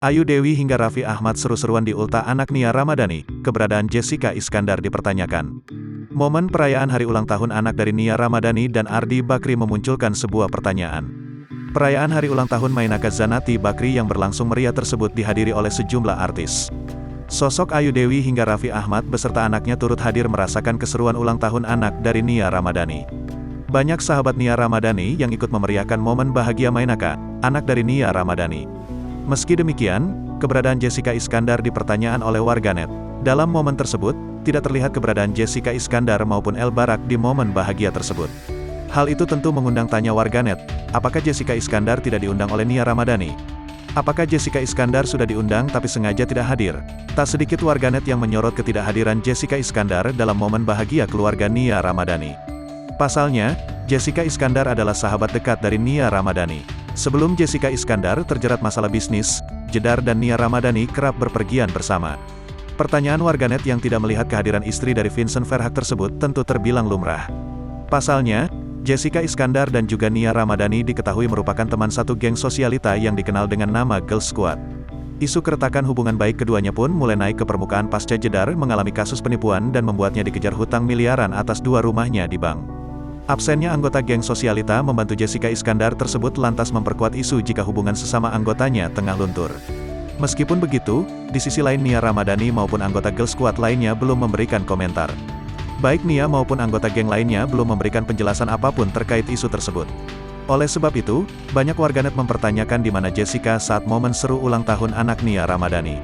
Ayu Dewi hingga Raffi Ahmad seru-seruan di ultah anak Nia Ramadhani, keberadaan Jessica Iskandar dipertanyakan. Momen perayaan hari ulang tahun anak dari Nia Ramadhani dan Ardi Bakri memunculkan sebuah pertanyaan. Perayaan hari ulang tahun Mainaka Zanati Bakri yang berlangsung meriah tersebut dihadiri oleh sejumlah artis. Sosok Ayu Dewi hingga Raffi Ahmad beserta anaknya turut hadir merasakan keseruan ulang tahun anak dari Nia Ramadhani. Banyak sahabat Nia Ramadhani yang ikut memeriahkan momen bahagia Mainaka, anak dari Nia Ramadhani. Meski demikian, keberadaan Jessica Iskandar dipertanyakan oleh warganet. Dalam momen tersebut, tidak terlihat keberadaan Jessica Iskandar maupun El Barak di momen bahagia tersebut. Hal itu tentu mengundang tanya warganet, apakah Jessica Iskandar tidak diundang oleh Nia Ramadhani? Apakah Jessica Iskandar sudah diundang tapi sengaja tidak hadir? Tak sedikit warganet yang menyorot ketidakhadiran Jessica Iskandar dalam momen bahagia keluarga Nia Ramadhani. Pasalnya, Jessica Iskandar adalah sahabat dekat dari Nia Ramadhani. Sebelum Jessica Iskandar terjerat masalah bisnis, Jedar dan Nia Ramadhani kerap berpergian bersama. Pertanyaan warganet yang tidak melihat kehadiran istri dari Vincent Verhaeghe tersebut tentu terbilang lumrah. Pasalnya, Jessica Iskandar dan juga Nia Ramadhani diketahui merupakan teman satu geng sosialita yang dikenal dengan nama Girl Squad. Isu keretakan hubungan baik keduanya pun mulai naik ke permukaan pasca Jedar mengalami kasus penipuan dan membuatnya dikejar hutang miliaran atas dua rumahnya di bank. Absennya anggota geng sosialita membantu Jessica Iskandar tersebut lantas memperkuat isu jika hubungan sesama anggotanya tengah luntur. Meskipun begitu, di sisi lain Nia Ramadhani maupun anggota Girl Squad lainnya belum memberikan komentar. Baik Nia maupun anggota geng lainnya belum memberikan penjelasan apapun terkait isu tersebut. Oleh sebab itu, banyak warganet mempertanyakan di mana Jessica saat momen seru ulang tahun anak Nia Ramadhani.